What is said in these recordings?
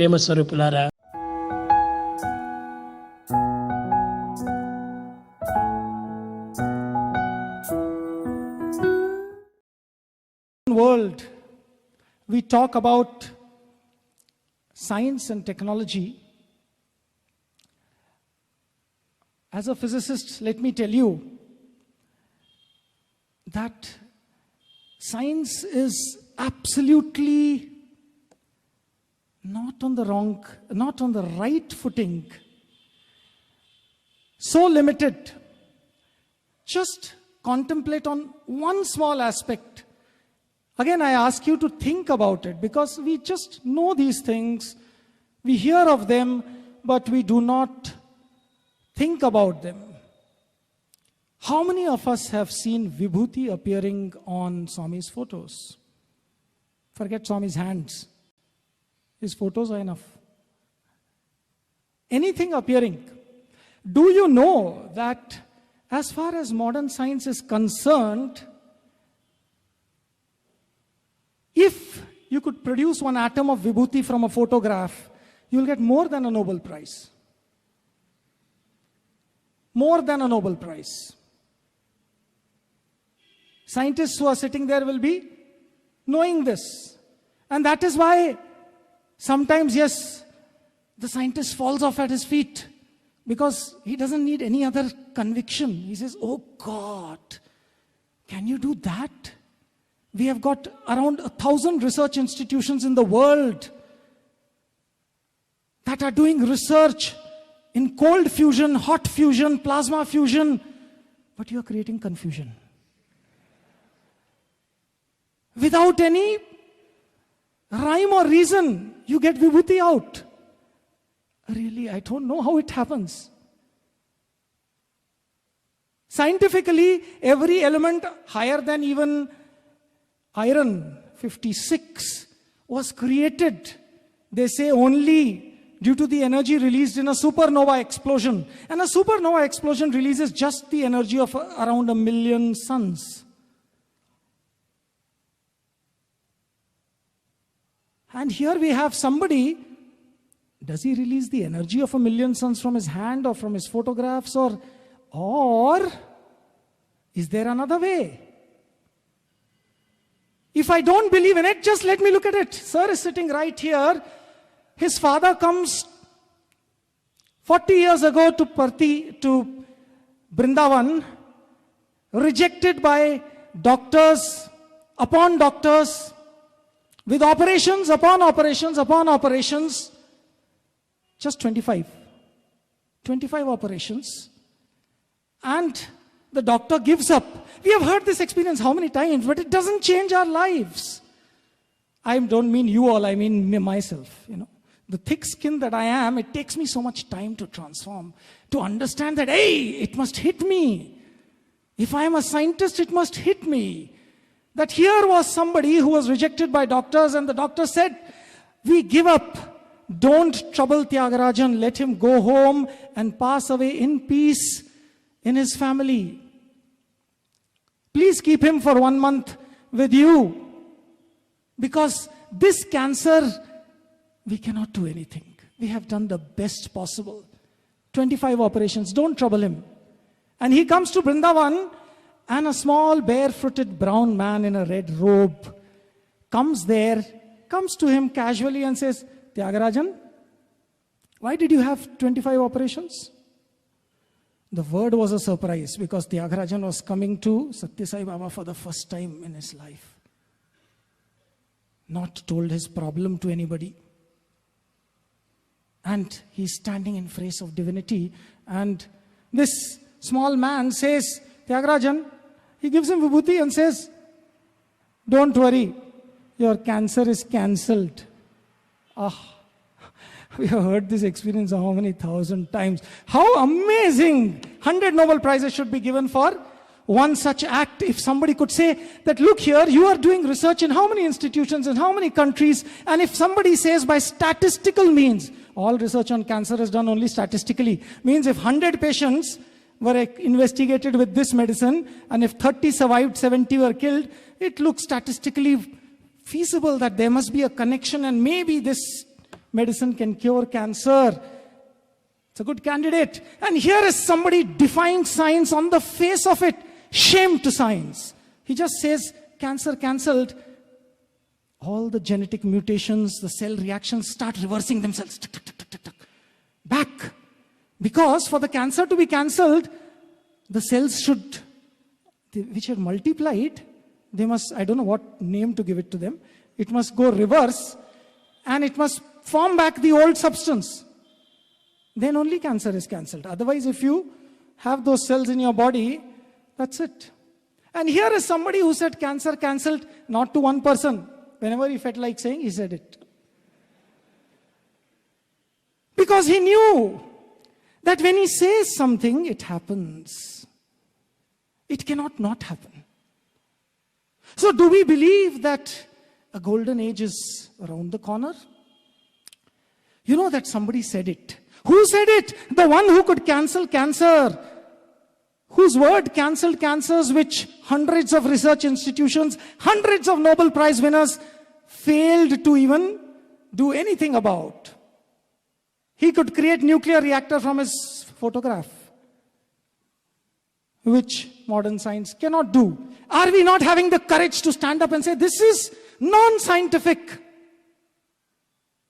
ప్రేమ స్వరూపులారా, world we talk about science and technology. As a physicist, let me tell you that science is absolutely not on the right footing. So limited. Just contemplate on one small aspect. Again, I ask you to think about it, because we just know these things, we hear of them, but we do not think about them. How many of us have seen Vibhuti appearing on Swami's photos? Forget Swami's hands. His photos are enough. Anything appearing. Do you know that as far as modern science is concerned, if you could produce one atom of Vibhuti from a photograph, you'll get more than a Nobel Prize. More than a Nobel Prize. Scientists who are sitting there will be knowing this. And that is why sometimes, yes, the scientist falls off at his feet, because he doesn't need any other conviction. He says, oh God, can you do that? We have got around 1,000 research institutions in the world that are doing research in cold fusion, hot fusion, plasma fusion, but you are creating confusion. Without any rhyme or reason, you get Vibhuti out. Really, I don't know how it happens. Scientifically, every element higher than even iron, 56, was created, they say, only due to the energy released in a supernova explosion. And a supernova explosion releases just the energy of around 1 million suns. And here we have somebody, does he release the energy of 1 million suns from his hand or from his photographs, or is there another way? If I don't believe in it, just let me look at it. Sir is sitting right here. His father comes 40 years ago to Brindavan, rejected by doctors upon doctors, with operations upon operations upon operations. Just 25 operations. And the doctor gives up. We have heard this experience how many times, but it doesn't change our lives. I don't mean you all, I mean myself. The thick skin that I am, it takes me so much time to transform, to understand that, hey, it must hit me. If I am a scientist, it must hit me. That here was somebody who was rejected by doctors, and the doctor said, we give up. Don't trouble Tyagarajan. Let him go home and pass away in peace in his family. Please keep him for 1 month with you. Because this cancer, we cannot do anything. We have done the best possible. 25 operations. Don't trouble him. And he comes to Brindavan, and a small barefooted brown man in a red robe comes to him casually and says, Tyagarajan, why did you have 25 operations? The word was a surprise, because Tyagarajan was coming to Satya Sai Baba for the first time in his life. Not told his problem to anybody. And he's standing in face of divinity. And this small man says, Tyagarajan, he gives him Vibhuti and says, don't worry, your cancer is cancelled. We have heard this experience how many thousand times. How amazing! 100 Nobel Prizes should be given for one such act. If somebody could say that, look here, you are doing research in how many institutions, in how many countries, and if somebody says by statistical means, all research on cancer is done only statistically, means if 100 patients were investigated with this medicine, and if 30 survived, 70 were killed, it looks statistically feasible that there must be a connection, and maybe this medicine can cure cancer. It's a good candidate. And here is somebody defying science on the face of it. Shame to science. He just says, cancer cancelled. All the genetic mutations, the cell reactions start reversing themselves. Back. Because for the cancer to be cancelled, the cells should, which had multiplied, they must, I don't know what name to give it to them, it must go reverse and it must form back the old substance. Then only cancer is cancelled. Otherwise, if you have those cells in your body, that's it. And here is somebody who said cancer cancelled, not to one person. Whenever he felt like saying, he said it. Because he knew that when he says something, it happens. It cannot not happen. So do we believe that a golden age is around the corner? You know that somebody said it. Who said it? The one who could cancel cancer. Whose word cancelled cancers which hundreds of research institutions, hundreds of Nobel Prize winners failed to even do anything about. He could create nuclear reactor from his photograph, which modern science cannot do. Are we not having the courage to stand up and say, this is non-scientific?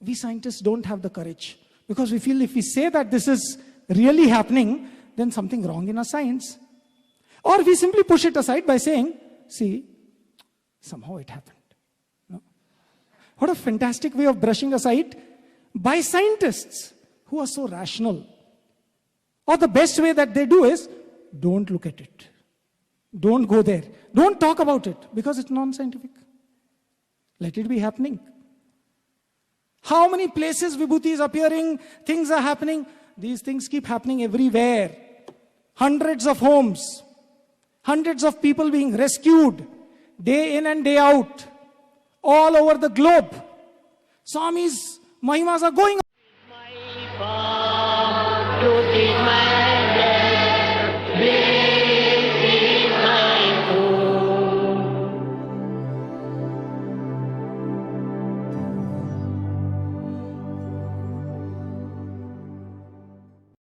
We scientists don't have the courage because we feel if we say that this is really happening, then something wrong in our science. Or we simply push it aside by saying, see, somehow it happened. No? What a fantastic way of brushing aside by scientists who are so rational. Or the best way that they do is, don't look at it. Don't go there. Don't talk about it because it's non-scientific. Let it be happening. How many places Vibhuti is appearing, things are happening. These things keep happening everywhere. Hundreds of homes, hundreds of people being rescued, day in and day out, all over the globe. Swami's Mahimas are going